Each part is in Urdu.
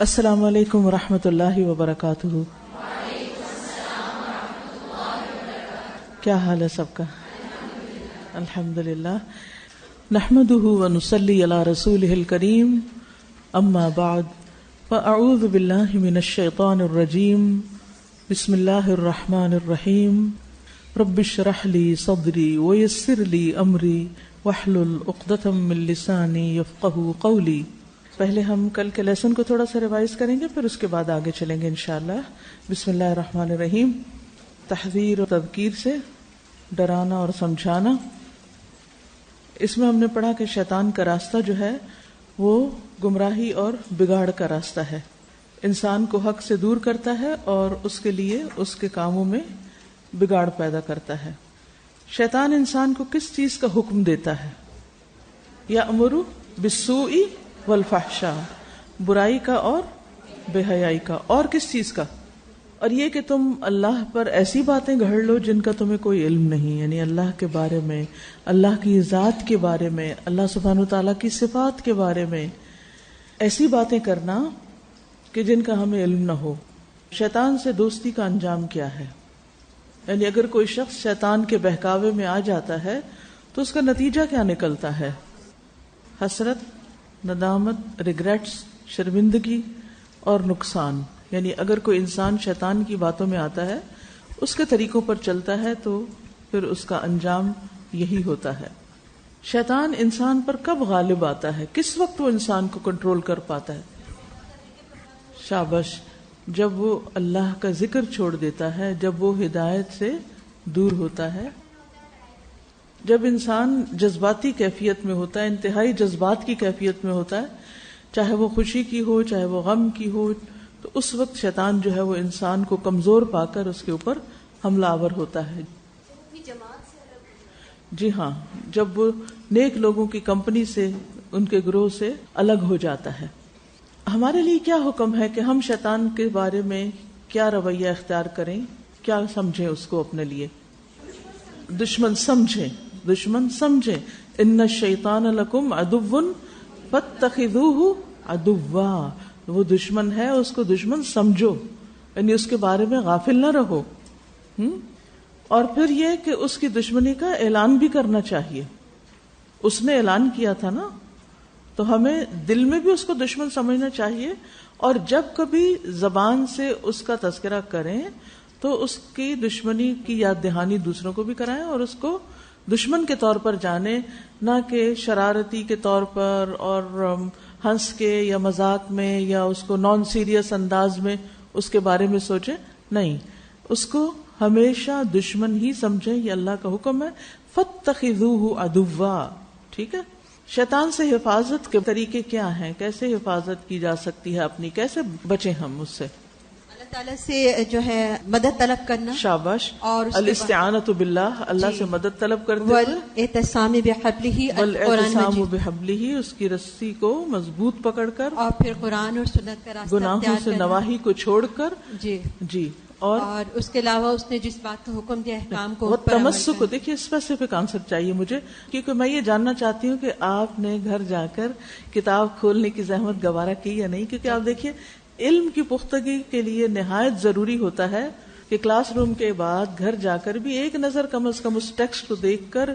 السلام علیکم ورحمۃ اللہ وبرکاتہ. کیا حال ہے سب کا؟ الحمدللہ. نحمده ونصلی علی رسولہ الکریم. اما بعد فاعوذ باللہ من الشیطان الرجیم. بسم اللہ الرحمن الرحیم. رب اشرح لی صدری ویسر لی امری واحلل عقدۃ من لسانی یفقہوا قولی. پہلے ہم کل کے لیسن کو تھوڑا سا ریوائز کریں گے، پھر اس کے بعد آگے چلیں گے انشاءاللہ. بسم اللہ الرحمن الرحیم. تحذیر و تذکیر سے، ڈرانا اور سمجھانا. اس میں ہم نے پڑھا کہ شیطان کا راستہ جو ہے وہ گمراہی اور بگاڑ کا راستہ ہے. انسان کو حق سے دور کرتا ہے اور اس کے لیے اس کے کاموں میں بگاڑ پیدا کرتا ہے. شیطان انسان کو کس چیز کا حکم دیتا ہے؟ یأمر بالسوء والفحشاء، برائی کا اور بے حیائی کا. اور کس چیز کا؟ اور یہ کہ تم اللہ پر ایسی باتیں گھڑ لو جن کا تمہیں کوئی علم نہیں، یعنی اللہ کے بارے میں، اللہ کی ذات کے بارے میں، اللہ سبحانہ وتعالیٰ کی صفات کے بارے میں ایسی باتیں کرنا کہ جن کا ہمیں علم نہ ہو. شیطان سے دوستی کا انجام کیا ہے؟ یعنی اگر کوئی شخص شیطان کے بہکاوے میں آ جاتا ہے تو اس کا نتیجہ کیا نکلتا ہے؟ حسرت، ندامت، ریگریٹس، شرمندگی اور نقصان. یعنی اگر کوئی انسان شیطان کی باتوں میں آتا ہے، اس کے طریقوں پر چلتا ہے، تو پھر اس کا انجام یہی ہوتا ہے. شیطان انسان پر کب غالب آتا ہے؟ کس وقت وہ انسان کو کنٹرول کر پاتا ہے؟ شاباش، جب وہ اللہ کا ذکر چھوڑ دیتا ہے، جب وہ ہدایت سے دور ہوتا ہے، جب انسان جذباتی کیفیت میں ہوتا ہے، انتہائی جذبات کی کیفیت میں ہوتا ہے، چاہے وہ خوشی کی ہو چاہے وہ غم کی ہو، تو اس وقت شیطان جو ہے وہ انسان کو کمزور پا کر اس کے اوپر حملہ آور ہوتا ہے. جی ہاں، جب وہ نیک لوگوں کی کمپنی سے، ان کے گروہ سے الگ ہو جاتا ہے. ہمارے لیے کیا حکم ہے کہ ہم شیطان کے بارے میں کیا رویہ اختیار کریں، کیا سمجھیں اس کو اپنے لیے؟ دشمن سمجھیں، دشمن سمجھیں. ان الشیطان لکم عدو فاتخذوہ عدوا. وہ دشمن ہے، اس کو دشمن سمجھو، یعنی اس کے بارے میں غافل نہ رہو. اور پھر یہ کہ اس کی دشمنی کا اعلان بھی کرنا چاہیے. اس نے اعلان کیا تھا نا، تو ہمیں دل میں بھی اس کو دشمن سمجھنا چاہیے، اور جب کبھی زبان سے اس کا تذکرہ کریں تو اس کی دشمنی کی یاد دہانی دوسروں کو بھی کرائیں، اور اس کو دشمن کے طور پر جانیں، نہ کہ شرارتی کے طور پر اور ہنس کے یا مذاق میں یا اس کو نان سیریس انداز میں اس کے بارے میں سوچیں. نہیں، اس کو ہمیشہ دشمن ہی سمجھیں. یہ اللہ کا حکم ہے، فاتخذوہ عدوا. ٹھیک ہے. شیطان سے حفاظت کے طریقے کیا ہیں؟ کیسے حفاظت کی جا سکتی ہے اپنی؟ کیسے بچیں ہم اس سے؟ اللہ تعالیٰ سے جو ہے مدد طلب کرنا. شاباش. اور الاستعانۃ باللہ، اللہ سے مدد طلب کرتے ہوئے. والاعتصام بحبلہ، والاعتصام بحبلہ، اس کی رسی کو مضبوط پکڑ کر، اور پھر قرآن اور سنت کا راستہ گناہوں سے نواہی کو چھوڑ کر. جی. اور اس کے علاوہ اس نے جس بات کا حکم دیا احکام کو، وہ تمسک. دیکھیے اسپیسیفک آنسر چاہیے مجھے، کیونکہ میں یہ جاننا چاہتی ہوں کہ آپ نے گھر جا کر کتاب کھولنے کی زحمت گوارا کی یا نہیں. کیونکہ آپ دیکھیے علم کی پختگی کے لیے نہایت ضروری ہوتا ہے کہ کلاس روم کے بعد گھر جا کر بھی ایک نظر کم از کم اس ٹیکسٹ کو دیکھ کر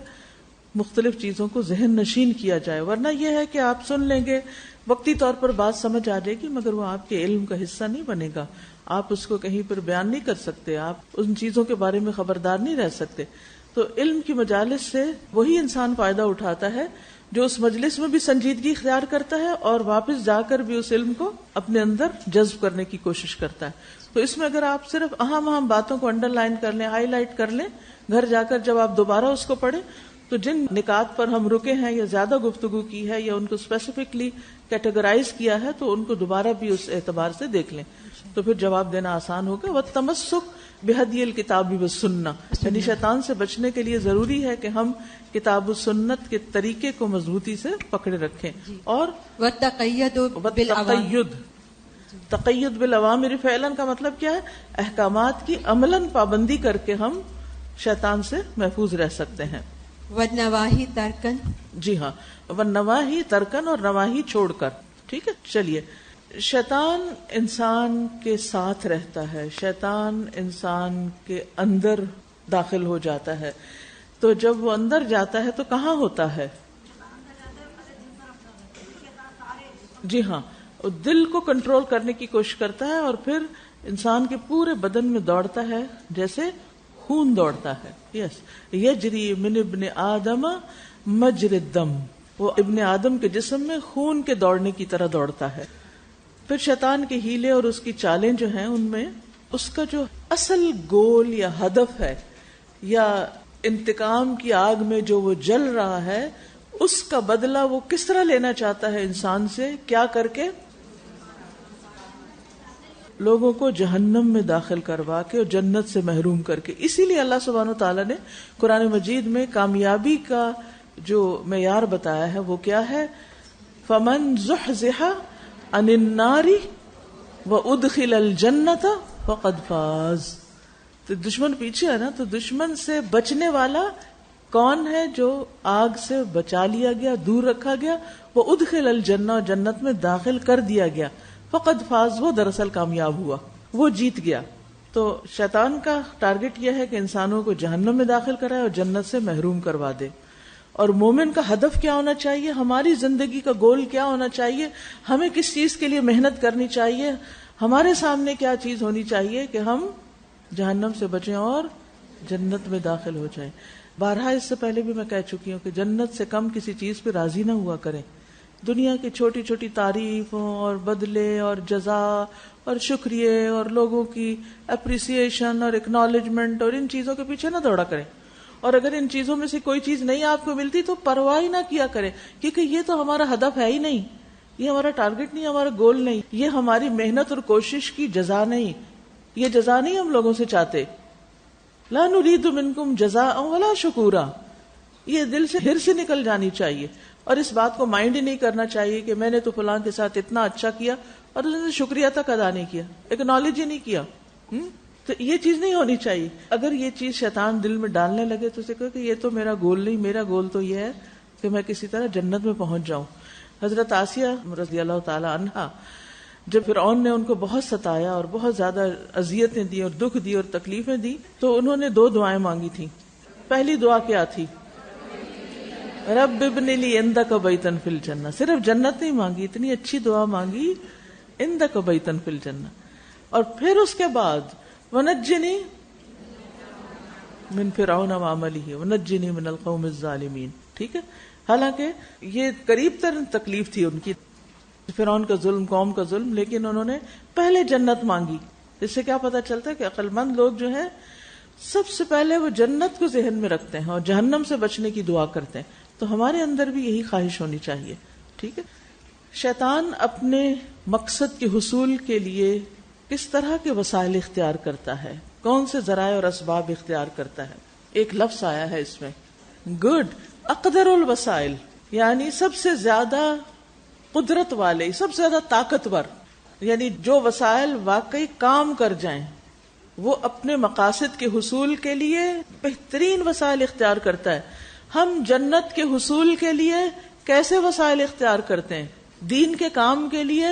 مختلف چیزوں کو ذہن نشین کیا جائے. ورنہ یہ ہے کہ آپ سن لیں گے، وقتی طور پر بات سمجھ آ جائے گی، مگر وہ آپ کے علم کا حصہ نہیں بنے گا. آپ اس کو کہیں پر بیان نہیں کر سکتے، آپ ان چیزوں کے بارے میں خبردار نہیں رہ سکتے. تو علم کی مجالس سے وہی انسان فائدہ اٹھاتا ہے جو اس مجلس میں بھی سنجیدگی اختیار کرتا ہے اور واپس جا کر بھی اس علم کو اپنے اندر جذب کرنے کی کوشش کرتا ہے. تو اس میں اگر آپ صرف اہم باتوں کو انڈر لائن کر لیں، ہائی لائٹ کر لیں، گھر جا کر جب آپ دوبارہ اس کو پڑھیں تو جن نکات پر ہم رکے ہیں یا زیادہ گفتگو کی ہے یا ان کو اسپیسیفکلی کیٹیگرائز کیا ہے، تو ان کو دوبارہ بھی اس اعتبار سے دیکھ لیں، تو پھر جواب دینا آسان ہوگا. وَالتَّمَسُّكُ بِهَدْيِ الْكِتَابِ وَالسُّنَّةِ، یعنی شیطان سے بچنے کے لیے ضروری ہے کہ ہم کتاب و سنت کے طریقے کو مضبوطی سے پکڑے رکھیں. اور تقید بالعوامر فعلاً کا مطلب کیا ہے؟ احکامات کی عملاً پابندی کر کے ہم شیطان سے محفوظ رہ سکتے ہیں. والنواہی ترکن، جی ہاں، والنواہی ترکن، اور نواہی چھوڑ کر. ٹھیک ہے. چلیے شیطان انسان کے ساتھ رہتا ہے، شیطان انسان کے اندر داخل ہو جاتا ہے. تو جب وہ اندر جاتا ہے تو کہاں ہوتا ہے؟ جی ہاں، وہ دل کو کنٹرول کرنے کی کوشش کرتا ہے اور پھر انسان کے پورے بدن میں دوڑتا ہے جیسے خون دوڑتا ہے. یس، یجری من ابن آدم مجری الدم، وہ ابن آدم کے جسم میں خون کے دوڑنے کی طرح دوڑتا ہے. پھر شیطان کے ہیلے اور اس کی چالیں جو ہیں ان میں اس کا جو اصل گول یا ہدف ہے یا انتقام کی آگ میں جو وہ جل رہا ہے اس کا بدلہ وہ کس طرح لینا چاہتا ہے انسان سے، کیا کر کے؟ لوگوں کو جہنم میں داخل کروا کے اور جنت سے محروم کر کے. اسی لیے اللہ سبحانہ و تعالیٰ نے قرآن مجید میں کامیابی کا جو معیار بتایا ہے وہ کیا ہے؟ فمن زحزح عن النار وادخل الجنت فقد فاز. تو دشمن پیچھے ہے نا، تو دشمن سے بچنے والا کون ہے؟ جو آگ سے بچا لیا گیا، دور رکھا گیا. وہ ادخل الجنہ، جنت میں داخل کر دیا گیا. فقد فاز، وہ دراصل کامیاب ہوا، وہ جیت گیا. تو شیطان کا ٹارگٹ یہ ہے کہ انسانوں کو جہنم میں داخل کرائے اور جنت سے محروم کروا دے. اور مومن کا ہدف کیا ہونا چاہیے؟ ہماری زندگی کا گول کیا ہونا چاہیے؟ ہمیں کس چیز کے لیے محنت کرنی چاہیے؟ ہمارے سامنے کیا چیز ہونی چاہیے کہ ہم جہنم سے بچیں اور جنت میں داخل ہو جائیں. بارہا اس سے پہلے بھی میں کہہ چکی ہوں کہ جنت سے کم کسی چیز پہ راضی نہ ہوا کریں. دنیا کی چھوٹی چھوٹی تعریفوں اور بدلے اور جزا اور شکریہ اور لوگوں کی اپریسیشن اور اکنالجمنٹ اور ان چیزوں کے پیچھے نہ دوڑا کریں. اور اگر ان چیزوں میں سے کوئی چیز نہیں آپ کو ملتی تو پرواہ ہی نہ کیا کریں، کیونکہ یہ تو ہمارا ہدف ہے ہی نہیں، یہ ہمارا ٹارگٹ نہیں، ہمارا گول نہیں، یہ ہماری محنت اور کوشش کی جزا نہیں، یہ جزا نہیں ہم لوگوں سے چاہتے. لا نريد منکم جزاء ولا شکورا، یہ دل سے ہر سے نکل جانی چاہیے. اور اس بات کو مائنڈ ہی نہیں کرنا چاہیے کہ میں نے تو فلاں کے ساتھ اتنا اچھا کیا اور اس نے شکریہ تک ادا نہیں کیا، ایکنالج ہی نہیں کیا. تو یہ چیز نہیں ہونی چاہیے. اگر یہ چیز شیطان دل میں ڈالنے لگے تو اسے کہو کہ یہ تو میرا گول نہیں، میرا گول تو یہ ہے کہ میں کسی طرح جنت میں پہنچ جاؤں. حضرت آسیہ رضی اللہ تعالی عنہا جب فرعون نے ان کو بہت ستایا اور بہت زیادہ اذیتیں دی اور دکھ دی اور تکلیفیں دی تو انہوں نے 2 دعائیں مانگی تھیں. پہلی دعا کیا تھی؟ رب ابن لی عندک بیتا فی الجنہ. صرف جنت نہیں مانگی، اتنی اچھی دعا مانگی، عندک بیتا فی الجنہ. اور پھر اس کے بعد ونجنی من فرعون وعملہ ونجنی من القوم الظالمین. ٹھیک ہے، حالانکہ یہ قریب ترین تکلیف تھی ان کی، فرعون کا ظلم، قوم کا ظلم، لیکن انہوں نے پہلے جنت مانگی. اس سے کیا پتا چلتا ہے کہ عقل مند لوگ جو ہیں سب سے پہلے وہ جنت کو ذہن میں رکھتے ہیں اور جہنم سے بچنے کی دعا کرتے ہیں. تو ہمارے اندر بھی یہی خواہش ہونی چاہیے. ٹھیک ہے. شیطان اپنے مقصد کے حصول کے لیے کس طرح کے وسائل اختیار کرتا ہے، کون سے ذرائع اور اسباب اختیار کرتا ہے؟ ایک لفظ آیا ہے اس میں، گڈ، اقدر الوسائل، یعنی سب سے زیادہ قدرت والے، سب سے زیادہ طاقتور، یعنی جو وسائل واقعی کام کر جائیں. وہ اپنے مقاصد کے حصول کے لیے بہترین وسائل اختیار کرتا ہے. ہم جنت کے حصول کے لیے کیسے وسائل اختیار کرتے ہیں؟ دین کے کام کے لیے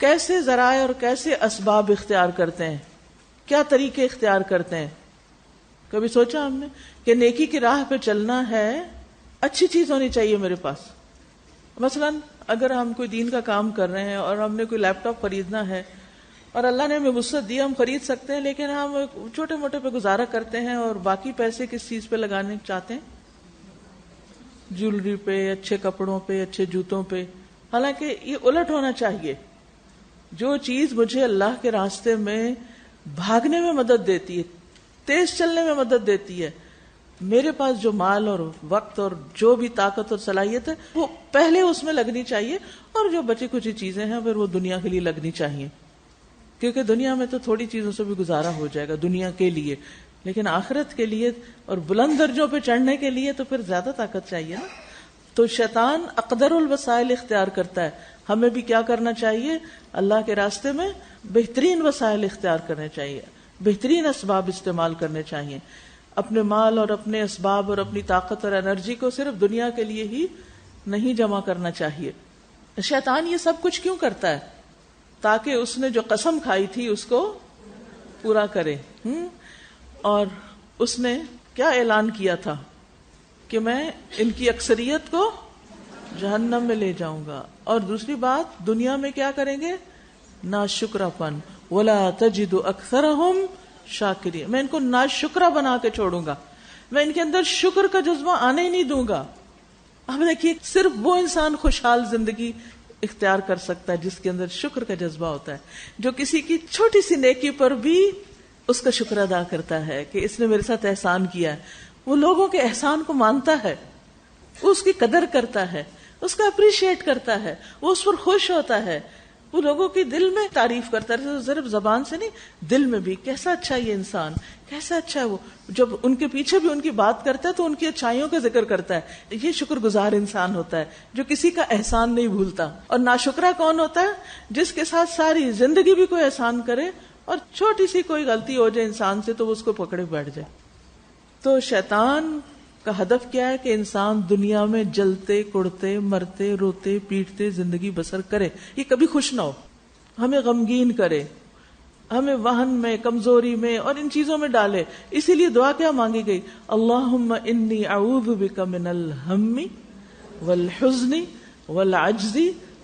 کیسے ذرائع اور کیسے اسباب اختیار کرتے ہیں؟ کیا طریقے اختیار کرتے ہیں؟ کبھی سوچا ہم نے کہ نیکی کی راہ پہ چلنا ہے، اچھی چیز ہونی چاہیے میرے پاس. مثلا اگر ہم کوئی دین کا کام کر رہے ہیں اور ہم نے کوئی لیپ ٹاپ خریدنا ہے اور اللہ نے ہمیں وسعت دی، ہم خرید سکتے ہیں، لیکن ہم چھوٹے موٹے پہ گزارا کرتے ہیں اور باقی پیسے کس چیز پہ لگانے چاہتے ہیں؟ جیولری پہ، اچھے کپڑوں پہ، اچھے جوتوں پہ. حالانکہ یہ الٹ ہونا چاہیے. جو چیز مجھے اللہ کے راستے میں بھاگنے میں مدد دیتی ہے، تیز چلنے میں مدد دیتی ہے، میرے پاس جو مال اور وقت اور جو بھی طاقت اور صلاحیت ہے وہ پہلے اس میں لگنی چاہیے، اور جو بچی کچھ چیزیں ہیں پھر وہ دنیا کے لیے لگنی چاہیے. کیونکہ دنیا میں تو تھوڑی چیزوں سے بھی گزارا ہو جائے گا دنیا کے لیے، لیکن آخرت کے لیے اور بلند درجوں پہ چڑھنے کے لیے تو پھر زیادہ طاقت چاہیے نا. تو شیطان اقدر الوسائل اختیار کرتا ہے. ہمیں بھی کیا کرنا چاہیے؟ اللہ کے راستے میں بہترین وسائل اختیار کرنے چاہیے، بہترین اسباب استعمال کرنے چاہیے. اپنے مال اور اپنے اسباب اور اپنی طاقت اور انرجی کو صرف دنیا کے لیے ہی نہیں جمع کرنا چاہیے. شیطان یہ سب کچھ کیوں کرتا ہے؟ تاکہ اس نے جو قسم کھائی تھی اس کو پورا کرے. اور اس نے کیا اعلان کیا تھا کہ میں ان کی اکثریت کو جہنم میں لے جاؤں گا. اور دوسری بات دنیا میں کیا کریں گے؟ ناشکرا پن. ولا تجد اکثرهم شاکرین. میں ان کو ناشکرا بنا کے چھوڑوں گا, میں ان کے اندر شکر کا جذبہ آنے ہی نہیں دوں گا. اب دیکھیے صرف وہ انسان خوشحال زندگی اختیار کر سکتا ہے جس کے اندر شکر کا جذبہ ہوتا ہے, جو کسی کی چھوٹی سی نیکی پر بھی اس کا شکر ادا کرتا ہے کہ اس نے میرے ساتھ احسان کیا ہے. وہ لوگوں کے احسان کو مانتا ہے, وہ اس کی قدر کرتا ہے, اس کا اپریشیٹ کرتا ہے, وہ اس پر خوش ہوتا ہے, وہ لوگوں کی دل میں تعریف کرتا ہے, صرف زبان سے نہیں, دل میں بھی. کیسا اچھا یہ انسان, کیسا اچھا ہے وہ. جب ان کے پیچھے بھی ان کی بات کرتا ہے تو ان کی اچھائیوں کا ذکر کرتا ہے. یہ شکر گزار انسان ہوتا ہے جو کسی کا احسان نہیں بھولتا. اور ناشکرا کون ہوتا ہے؟ جس کے ساتھ ساری زندگی بھی کوئی احسان کرے اور چھوٹی سی کوئی غلطی ہو جائے انسان سے تو وہ اس کو پکڑے بیٹھ جائے. تو شیطان کا ہدف کیا ہے کہ انسان دنیا میں جلتے کڑتے مرتے روتے پیٹتے زندگی بسر کرے, یہ کبھی خوش نہ ہو, ہمیں غمگین کرے, ہمیں وہن میں کمزوری میں اور ان چیزوں میں ڈالے. اسی لیے دعا کیا مانگی گئی؟ اللہم انی اعوذ بک من الہم والحزن والعجز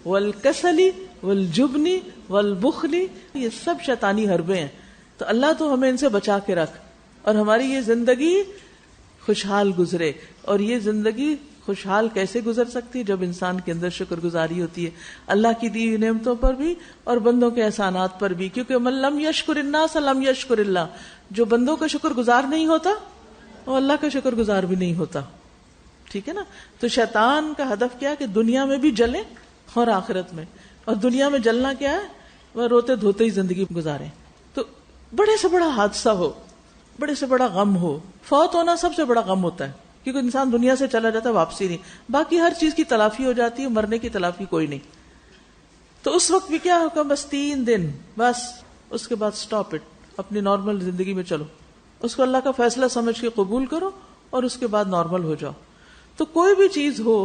والکسل والجبن والبخل. یہ سب شیطانی حربے ہیں, تو اللہ تو ہمیں ان سے بچا کے رکھ اور ہماری یہ زندگی خوشحال گزرے. اور یہ زندگی خوشحال کیسے گزر سکتی ہے؟ جب انسان کے اندر شکر گزاری ہوتی ہے اللہ کی دی ہوئی نعمتوں پر بھی اور بندوں کے احسانات پر بھی. کیونکہ من لم یشکر الناس لم یشکر اللہ. جو بندوں کا شکر گزار نہیں ہوتا وہ اللہ کا شکر گزار بھی نہیں ہوتا. ٹھیک ہے نا. تو شیطان کا ہدف کیا ہے کہ دنیا میں بھی جلے اور آخرت میں. اور دنیا میں جلنا کیا ہے؟ وہ روتے دھوتے ہی زندگی گزارے. تو بڑے سے بڑا حادثہ ہو, بڑے سے بڑا غم ہو, فوت ہونا سب سے بڑا غم ہوتا ہے کیونکہ انسان دنیا سے چلا جاتا ہے, واپسی نہیں. باقی ہر چیز کی تلافی ہو جاتی ہے, مرنے کی تلافی کوئی نہیں. تو اس وقت بھی کیا ہوگا؟ بس 3 دن بس, اس کے بعد سٹاپ اٹ, اپنی نارمل زندگی میں چلو. اس کو اللہ کا فیصلہ سمجھ کے قبول کرو اور اس کے بعد نارمل ہو جاؤ. تو کوئی بھی چیز ہو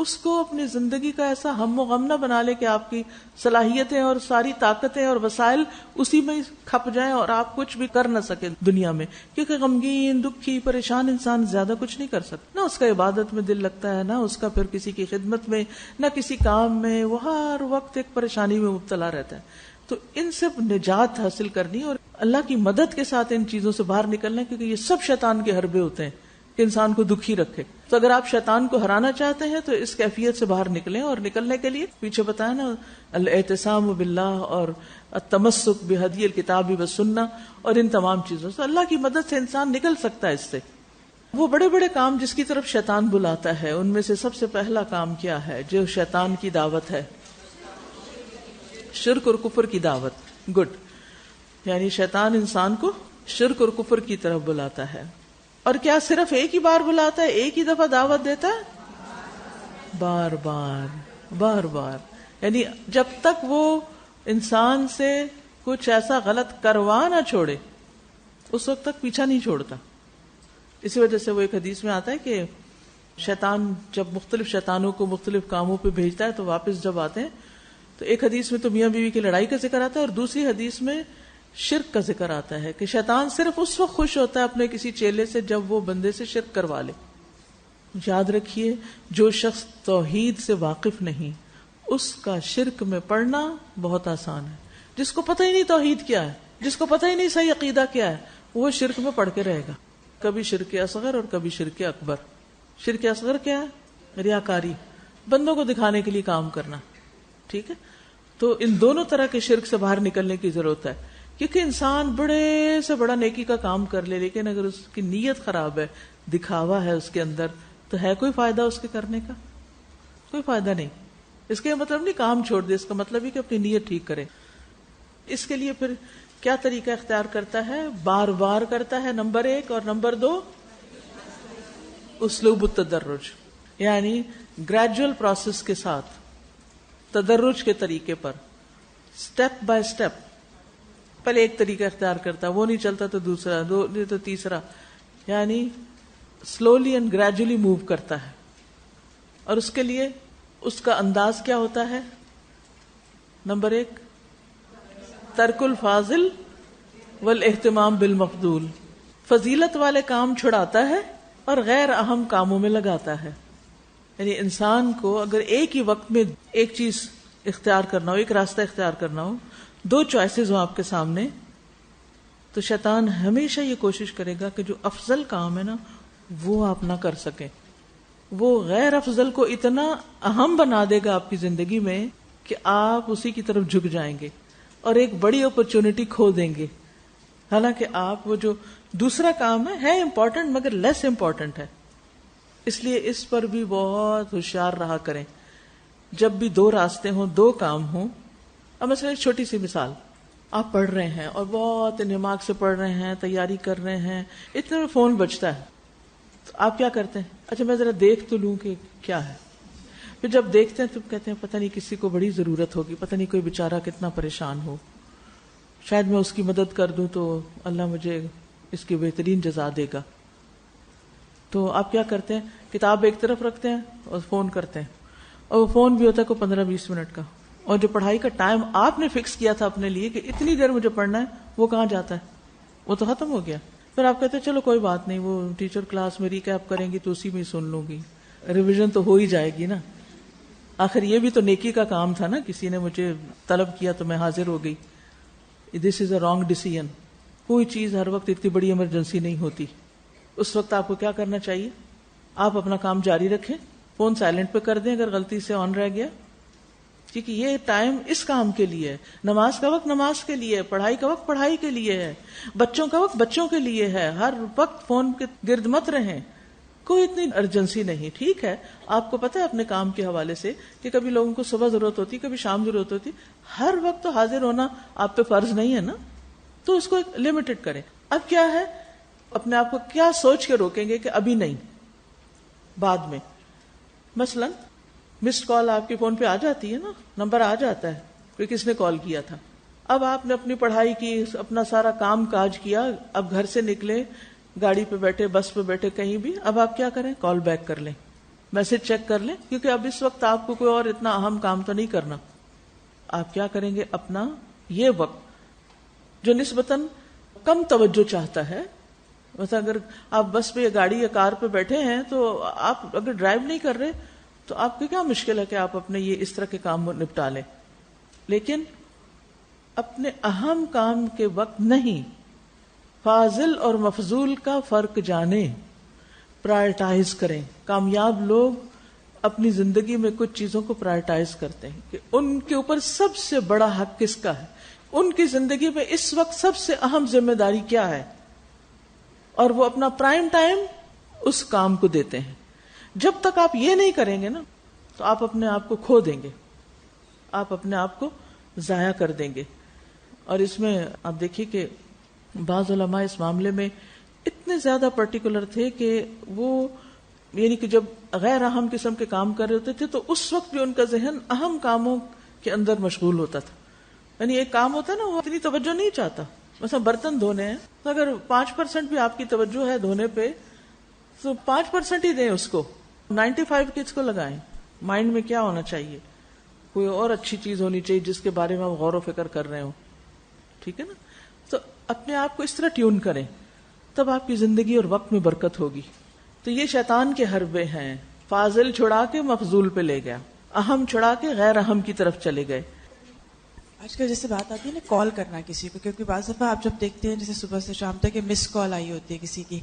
اس کو اپنی زندگی کا ایسا ہم و غم نہ بنا لے کہ آپ کی صلاحیتیں اور ساری طاقتیں اور وسائل اسی میں کھپ جائیں اور آپ کچھ بھی کر نہ سکیں دنیا میں. کیونکہ غمگین دکھی پریشان انسان زیادہ کچھ نہیں کر سکتا. نہ اس کا عبادت میں دل لگتا ہے, نہ اس کا پھر کسی کی خدمت میں, نہ کسی کام میں. وہ ہر وقت ایک پریشانی میں مبتلا رہتا ہے. تو ان سے نجات حاصل کرنی اور اللہ کی مدد کے ساتھ ان چیزوں سے باہر نکلنا, کیونکہ یہ سب شیطان کے حربے ہوتے ہیں کہ انسان کو دکھی رکھے. تو اگر آپ شیطان کو ہرانا چاہتے ہیں تو اس کیفیت سے باہر نکلیں. اور نکلنے کے لیے پیچھے بتایا نا, الاعتصام باللہ اور التمسک بہدی الکتاب والسنہ اور ان تمام چیزوں سے اللہ کی مدد سے انسان نکل سکتا ہے اس سے. وہ بڑے بڑے کام جس کی طرف شیطان بلاتا ہے ان میں سے سب سے پہلا کام کیا ہے جو شیطان کی دعوت ہے؟ شرک اور کفر کی دعوت. گڈ. یعنی شیطان انسان کو شرک اور کفر کی طرف بلاتا ہے. اور کیا صرف ایک ہی بار بلاتا ہے, ایک ہی دفعہ دعوت دیتا ہے؟ بار بار بار بار. یعنی جب تک وہ انسان سے کچھ ایسا غلط کروا نہ چھوڑے اس وقت تک پیچھا نہیں چھوڑتا. اسی وجہ سے وہ ایک حدیث میں آتا ہے کہ شیطان جب مختلف شیطانوں کو مختلف کاموں پہ بھیجتا ہے تو واپس جب آتے ہیں تو ایک حدیث میں تو میاں بیوی کی لڑائی کا ذکر آتا ہے اور دوسری حدیث میں شرک کا ذکر آتا ہے کہ شیطان صرف اس وقت خوش ہوتا ہے اپنے کسی چیلے سے جب وہ بندے سے شرک کروا لے. یاد رکھیے, جو شخص توحید سے واقف نہیں اس کا شرک میں پڑنا بہت آسان ہے. جس کو پتہ ہی نہیں توحید کیا ہے, جس کو پتہ ہی نہیں صحیح عقیدہ کیا ہے, وہ شرک میں پڑ کے رہے گا. کبھی شرک اصغر اور کبھی شرک اکبر. شرک اصغر کیا ہے؟ ریاکاری, بندوں کو دکھانے کے لیے کام کرنا. ٹھیک ہے. تو ان دونوں طرح کے شرک سے باہر نکلنے کی ضرورت ہے, کیونکہ انسان بڑے سے بڑا نیکی کا کام کر لے لیکن اگر اس کی نیت خراب ہے, دکھاوا ہے اس کے اندر, تو ہے کوئی فائدہ اس کے کرنے کا؟ کوئی فائدہ نہیں. اس کا مطلب نہیں کام چھوڑ دے, اس کا مطلب ہے کہ اپنی نیت ٹھیک کرے. اس کے لیے پھر کیا طریقہ اختیار کرتا ہے؟ بار بار کرتا ہے, نمبر 1. اور نمبر 2 اسلوب التدرج, یعنی گریجول پروسیس کے ساتھ, تدرج کے طریقے پر, سٹیپ بائی سٹیپ. پہلے ایک طریقہ اختیار کرتا ہے, وہ نہیں چلتا تو دوسرا, نہیں تو تیسرا, یعنی سلولی اینڈ گریجولی موو کرتا ہے. اور اس کے لیے اس کا انداز کیا ہوتا ہے؟ نمبر 1 ترک الفاضل والاہتمام بالمفضول، فضیلت والے کام چھڑاتا ہے اور غیر اہم کاموں میں لگاتا ہے. یعنی انسان کو اگر ایک ہی وقت میں ایک چیز اختیار کرنا ہو، ایک راستہ اختیار کرنا ہو، دو چوائسز ہوں آپ کے سامنے، تو شیطان ہمیشہ یہ کوشش کرے گا کہ جو افضل کام ہے نا وہ آپ نہ کر سکیں. وہ غیر افضل کو اتنا اہم بنا دے گا آپ کی زندگی میں کہ آپ اسی کی طرف جھک جائیں گے اور ایک بڑی اپرچونٹی کھو دیں گے. حالانکہ آپ وہ جو دوسرا کام ہے امپورٹنٹ مگر لیس امپورٹنٹ ہے. اس لیے اس پر بھی بہت ہوشیار رہا کریں. جب بھی دو راستے ہوں، دو کام ہوں. اب مثلا ایک چھوٹی سی مثال، آپ پڑھ رہے ہیں اور بہت انہماک سے پڑھ رہے ہیں، تیاری کر رہے ہیں، اتنے میں فون بجتا ہے تو آپ کیا کرتے ہیں؟ اچھا میں ذرا دیکھ تو لوں کہ کیا ہے. پھر جب دیکھتے ہیں تو کہتے ہیں پتہ نہیں کسی کو بڑی ضرورت ہوگی، پتہ نہیں کوئی بیچارہ کتنا پریشان ہو، شاید میں اس کی مدد کر دوں تو اللہ مجھے اس کی بہترین جزا دے گا. تو آپ کیا کرتے ہیں؟ کتاب ایک طرف رکھتے ہیں اور فون کرتے ہیں، اور وہ فون بھی ہوتا ہے کوئی 15-20 منٹ کا، اور جو پڑھائی کا ٹائم آپ نے فکس کیا تھا اپنے لیے کہ اتنی دیر مجھے پڑھنا ہے، وہ کہاں جاتا ہے؟ وہ تو ختم ہو گیا. پھر آپ کہتے ہیں چلو کوئی بات نہیں، وہ ٹیچر کلاس میں ریکیپ کریں گی تو اسی میں سن لوں گی، ریویژن تو ہو ہی جائے گی نا. آخر یہ بھی تو نیکی کا کام تھا نا، کسی نے مجھے طلب کیا تو میں حاضر ہو گئی. دس از اے رانگ ڈیسیژن. کوئی چیز ہر وقت اتنی بڑی ایمرجنسی نہیں ہوتی. اس وقت آپ کو کیا کرنا چاہیے؟ آپ اپنا کام جاری رکھیں، فون سائلنٹ پہ کر دیں اگر غلطی سے آن رہ گیا، کیونکہ یہ ٹائم اس کام کے لیے ہے. نماز کا وقت نماز کے لیے ہے، پڑھائی کا وقت پڑھائی کے لیے ہے، بچوں کا وقت بچوں کے لیے ہے. ہر وقت فون کے گرد مت رہیں، کوئی اتنی ارجنسی نہیں. ٹھیک ہے آپ کو پتہ ہے اپنے کام کے حوالے سے کہ کبھی لوگوں کو صبح ضرورت ہوتی، کبھی شام ضرورت ہوتی، ہر وقت تو حاضر ہونا آپ پہ فرض نہیں ہے نا، تو اس کو لمیٹڈ کریں. اب کیا ہے، اپنے آپ کو کیا سوچ کے روکیں گے کہ ابھی نہیں، بعد میں. مثلا مسڈ کال آپ کے فون پہ آ جاتی ہے نا، نمبر آ جاتا ہے کہ کس نے کال کیا تھا. اب آپ نے اپنی پڑھائی کی، اپنا سارا کام کاج کیا، اب گھر سے نکلے، گاڑی پہ بیٹھے، بس پہ بیٹھے، کہیں بھی، اب آپ کیا کریں؟ کال بیک کر لیں، میسج چیک کر لیں، کیونکہ اب اس وقت آپ کو کوئی اور اتنا اہم کام تو نہیں کرنا. آپ کیا کریں گے؟ اپنا یہ وقت جو نسبتاً کم توجہ چاہتا ہے، مثلا اگر آپ بس پہ یا گاڑی یا کار پہ بیٹھے ہیں تو آپ اگر ڈرائیو نہیں کر رہے تو آپ کی کیا مشکل ہے کہ آپ اپنے یہ اس طرح کے کام نپٹا لیں. لیکن اپنے اہم کام کے وقت نہیں، فاضل اور مفضول کا فرق جانیں، پرائرٹائز کریں. کامیاب لوگ اپنی زندگی میں کچھ چیزوں کو پرائرٹائز کرتے ہیں کہ ان کے اوپر سب سے بڑا حق کس کا ہے، ان کی زندگی میں اس وقت سب سے اہم ذمہ داری کیا ہے، اور وہ اپنا پرائم ٹائم اس کام کو دیتے ہیں. جب تک آپ یہ نہیں کریں گے نا تو آپ اپنے آپ کو کھو دیں گے، آپ اپنے آپ کو ضائع کر دیں گے. اور اس میں آپ دیکھیے کہ بعض علماء اس معاملے میں اتنے زیادہ پرٹیکولر تھے کہ وہ یعنی کہ جب غیر اہم قسم کے کام کر رہے ہوتے تھے تو اس وقت بھی ان کا ذہن اہم کاموں کے اندر مشغول ہوتا تھا. یعنی ایک کام ہوتا ہے نا، وہ اتنی توجہ نہیں چاہتا. مثلا برتن دھونے ہیں تو اگر 5% بھی آپ کی توجہ ہے دھونے پہ تو 5% ہی دیں اس کو، 95 کس کو لگائیں. مائنڈ میں کیا ہونا چاہیے؟ کوئی اور اچھی چیز ہونی چاہیے جس کے بارے میں آپ غور و فکر کر رہے ہوں. ٹھیک ہے نا؟ تو اپنے آپ کو اس طرح ٹیون کریں، تب آپ کی زندگی اور وقت میں برکت ہوگی. تو یہ شیطان کے حربے ہیں. فاضل چھڑا کے مفضول پہ لے گیا، اہم چھڑا کے غیر اہم کی طرف چلے گئے. آج کل جیسے بات آتی ہے نا کال کرنا کسی کو، کیونکہ بعض دفعہ آپ جب دیکھتے ہیں جیسے صبح سے شام تک مس کال آئی ہوتی ہے کسی کی،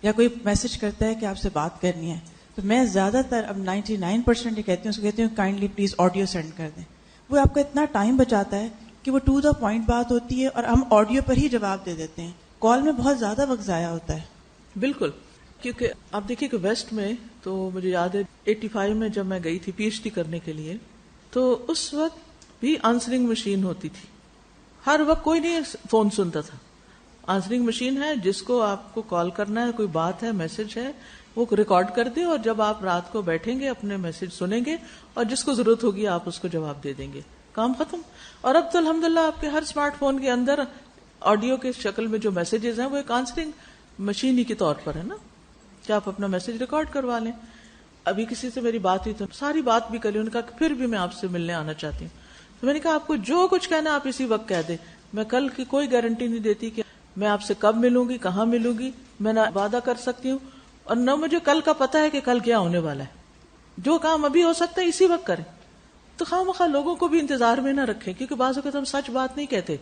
یا کوئی میسج کرتا ہے کہ آپ سے بات کرنی ہے، تو میں زیادہ تر اب 99% یہ کہتی ہوں، اس کو کہتی ہوں کائنڈلی پلیز آڈیو سینڈ کر دیں. وہ آپ کا اتنا ٹائم بچاتا ہے کہ وہ ٹو دا پوائنٹ بات ہوتی ہے اور ہم آڈیو پر ہی جواب دے دیتے ہیں. کال میں بہت زیادہ وقت ضائع ہوتا ہے. بالکل، کیونکہ آپ دیکھیے کہ ویسٹ میں تو مجھے یاد ہے 85 میں جب میں گئی تھی پی ایچ ڈی کرنے کے لیے، تو اس وقت بھی آنسرنگ مشین ہوتی تھی. ہر وقت کوئی نہیں فون سنتا تھا. آنسرنگ مشین ہے، جس کو آپ کو کال کرنا ہے، کوئی بات ہے، میسج ہے، وہ ریکارڈ کر دے، اور جب آپ رات کو بیٹھیں گے اپنے میسج سنیں گے اور جس کو ضرورت ہوگی آپ اس کو جواب دے دیں گے، کام ختم. اور اب تو الحمدللہ آپ کے ہر اسمارٹ فون کے اندر آڈیو کے شکل میں جو میسجز ہیں وہ ایک آنسرنگ مشین ہی کے طور پر ہے نا، کہ آپ اپنا میسج ریکارڈ کروا لیں. ابھی کسی سے میری بات ہوئی تو ساری بات بھی کر لی، انہوں نے کہا کہ پھر بھی میں آپ سے ملنے آنا چاہتی ہوں. تو میں نے کہا آپ کو جو کچھ کہنا آپ اسی وقت کہہ دیں، میں کل کی کوئی گارنٹی نہیں دیتی کہ میں آپ سے کب ملوں گی، کہاں ملوں گی. میں نہ وعدہ کر سکتی ہوں اور نہ مجھے کل کا پتا ہے کہ کل کیا ہونے والا ہے. جو کام ابھی ہو سکتا ہے اسی وقت کریں. تو خواہ لوگوں کو بھی انتظار میں نہ رکھیں، کیونکہ بعض اوقات ہم سچ بات نہیں کہتے.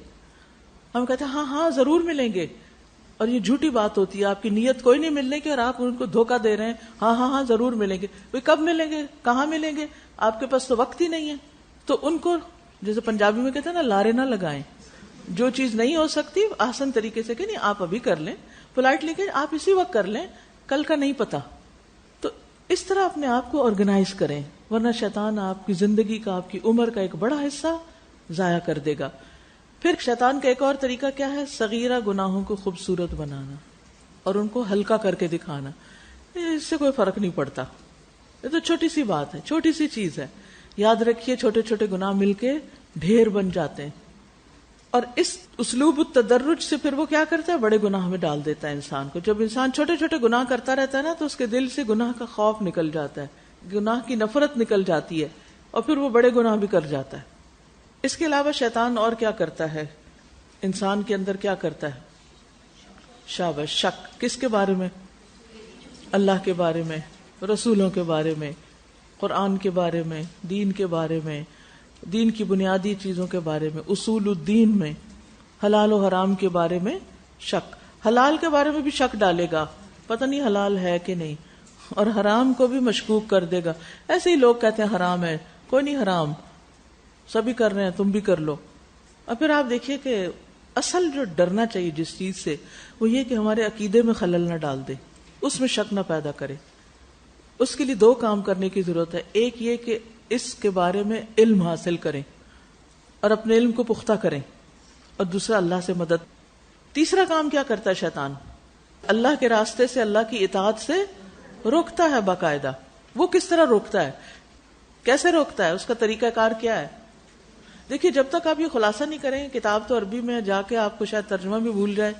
ہم کہتے ہیں ہاں ہاں ضرور ملیں گے، اور یہ جھوٹی بات ہوتی ہے. آپ کی نیت کوئی نہیں ملنے کی اور آپ ان کو دھوکہ دے رہے ہیں. ہاں ہاں ہاں ضرور ملیں گے. کب ملیں گے، کہاں ملیں گے، آپ کے پاس تو وقت ہی نہیں ہے. تو ان کو جیسے پنجابی میں کہتے ہیں نا، لارے نہ لگائیں. جو چیز نہیں ہو سکتی آسان طریقے سے کہ نہیں آپ ابھی کر لیں، پولائٹلی کہ آپ اسی وقت کر لیں، کل کا نہیں پتا. تو اس طرح اپنے آپ کو آرگنائز کریں، ورنہ شیطان آپ کی زندگی کا، آپ کی عمر کا ایک بڑا حصہ ضائع کر دے گا. پھر شیطان کا ایک اور طریقہ کیا ہے؟ صغیرہ گناہوں کو خوبصورت بنانا اور ان کو ہلکا کر کے دکھانا. اس سے کوئی فرق نہیں پڑتا، یہ تو چھوٹی سی بات ہے، چھوٹی سی چیز ہے. یاد رکھیے چھوٹے چھوٹے گناہ مل کے ڈھیر بن جاتے ہیں، اور اس اسلوب التدرج سے پھر وہ کیا کرتا ہے؟ بڑے گناہ میں ڈال دیتا ہے انسان کو. جب انسان چھوٹے چھوٹے گناہ کرتا رہتا ہے نا، تو اس کے دل سے گناہ کا خوف نکل جاتا ہے، گناہ کی نفرت نکل جاتی ہے، اور پھر وہ بڑے گناہ بھی کر جاتا ہے. اس کے علاوہ شیطان اور کیا کرتا ہے؟ انسان کے اندر کیا کرتا ہے؟ شاباش، شک. کس کے بارے میں؟ اللہ کے بارے میں، رسولوں کے بارے میں، قرآن کے بارے میں، دین کے بارے میں، دین کی بنیادی چیزوں کے بارے میں، اصول الدین میں، حلال و حرام کے بارے میں شک. حلال کے بارے میں بھی شک ڈالے گا، پتہ نہیں حلال ہے کہ نہیں، اور حرام کو بھی مشکوک کر دے گا. ایسے ہی لوگ کہتے ہیں حرام ہے، کوئی نہیں حرام، سبھی کر رہے ہیں تم بھی کر لو. اور پھر آپ دیکھیے کہ اصل جو ڈرنا چاہیے جس چیز سے، وہ یہ کہ ہمارے عقیدے میں خلل نہ ڈال دے، اس میں شک نہ پیدا کرے. اس کے لیے دو کام کرنے کی ضرورت ہے. ایک یہ کہ اس کے بارے میں علم حاصل کریں اور اپنے علم کو پختہ کریں، اور دوسرا اللہ سے مدد. تیسرا کام کیا کرتا ہے شیطان؟ اللہ کے راستے سے، اللہ کی اطاعت سے روکتا ہے باقاعدہ. وہ کس طرح روکتا ہے، کیسے روکتا ہے، اس کا طریقہ کار کیا ہے؟ دیکھیے جب تک آپ یہ خلاصہ نہیں کریں، کتاب تو عربی میں جا کے آپ کو شاید ترجمہ بھی بھول جائے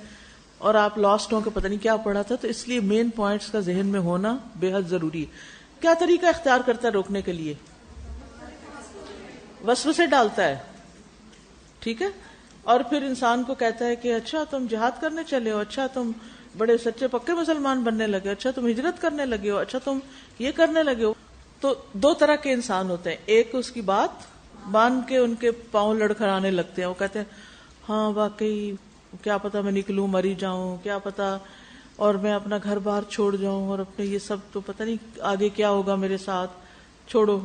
اور آپ لاسٹ ہوں کہ پتہ نہیں کیا پڑھا تھا. تو اس لیے مین پوائنٹس کا ذہن میں ہونا بے حد ضروری ہے. کیا طریقہ اختیار کرتا ہے روکنے کے لیے؟ وسوسے ڈالتا ہے، ٹھیک ہے، اور پھر انسان کو کہتا ہے کہ اچھا تم جہاد کرنے چلے ہو، اچھا تم بڑے سچے پکے مسلمان بننے لگے، اچھا تم ہجرت کرنے لگے ہو، اچھا تم یہ کرنے لگے ہو. تو دو طرح کے انسان ہوتے ہیں. ایک اس کی بات مان کے ان کے پاؤں لڑکھڑانے لگتے ہیں، وہ کہتے ہیں ہاں واقعی کیا پتا میں نکلوں مری جاؤں، کیا پتا اور میں اپنا گھر باہر چھوڑ جاؤں، اور اپنے یہ سب تو پتہ نہیں آگے کیا ہوگا میرے ساتھ، چھوڑو.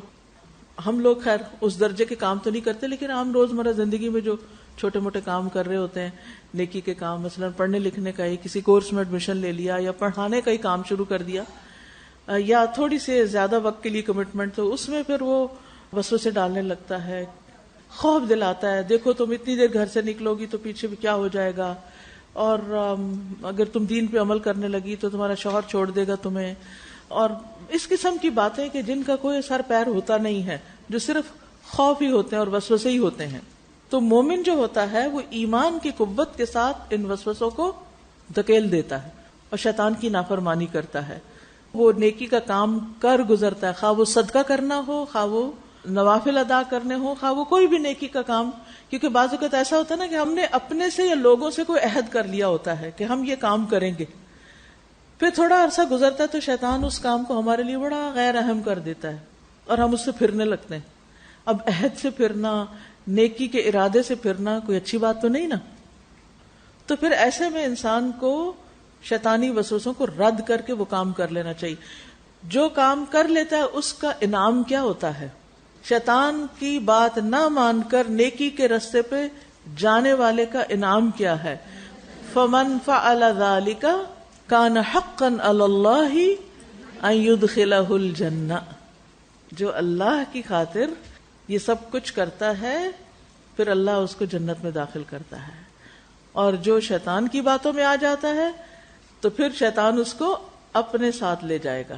ہم لوگ خیر اس درجے کے کام تو نہیں کرتے، لیکن ہم روزمرہ زندگی میں جو چھوٹے موٹے کام کر رہے ہوتے ہیں، نیکی کے کام، مثلا پڑھنے لکھنے کا ہی کسی کورس میں ایڈمیشن لے لیا، یا پڑھانے کا ہی کام شروع کر دیا، یا تھوڑی سی زیادہ وقت کے لیے کمٹمنٹ، تو اس میں پھر وہ وسوسے ڈالنے لگتا ہے، خوف دلاتا ہے. دیکھو تم اتنی دیر گھر سے نکلو گی تو پیچھے بھی کیا ہو جائے گا، اور اگر تم دین پہ عمل کرنے لگی تو تمہارا شوہر چھوڑ دے گا تمہیں، اور اس قسم کی باتیں کہ جن کا کوئی سر پیر ہوتا نہیں ہے، جو صرف خوف ہی ہوتے ہیں اور وسوسے ہی ہوتے ہیں. تو مومن جو ہوتا ہے وہ ایمان کی قوت کے ساتھ ان وسوسوں کو دھکیل دیتا ہے اور شیطان کی نافرمانی کرتا ہے. وہ نیکی کا کام کر گزرتا ہے، خواہ وہ صدقہ کرنا ہو، خواہ وہ نوافل ادا کرنے ہو، خواہ وہ کوئی بھی نیکی کا کام. کیونکہ بعض اوقات ایسا ہوتا ہے نا کہ ہم نے اپنے سے یا لوگوں سے کوئی عہد کر لیا ہوتا ہے کہ ہم یہ کام کریں گے، پھر تھوڑا عرصہ گزرتا ہے تو شیطان اس کام کو ہمارے لیے بڑا غیر اہم کر دیتا ہے اور ہم اس سے پھرنے لگتے ہیں. اب عہد سے پھرنا، نیکی کے ارادے سے پھرنا کوئی اچھی بات تو نہیں نا. تو پھر ایسے میں انسان کو شیطانی وسوسوں کو رد کر کے وہ کام کر لینا چاہیے. جو کام کر لیتا ہے اس کا انعام کیا ہوتا ہے؟ شیطان کی بات نہ مان کر نیکی کے رستے پہ جانے والے کا انعام کیا ہے؟ فَمَنْ فَعَلَ ذَلِكَ كَانَ حَقًّا عَلَى اللَّهِ أَن يُدْخِلَهُ الْجَنَّةَ. جو اللہ کی خاطر یہ سب کچھ کرتا ہے پھر اللہ اس کو جنت میں داخل کرتا ہے، اور جو شیطان کی باتوں میں آ جاتا ہے تو پھر شیطان اس کو اپنے ساتھ لے جائے گا.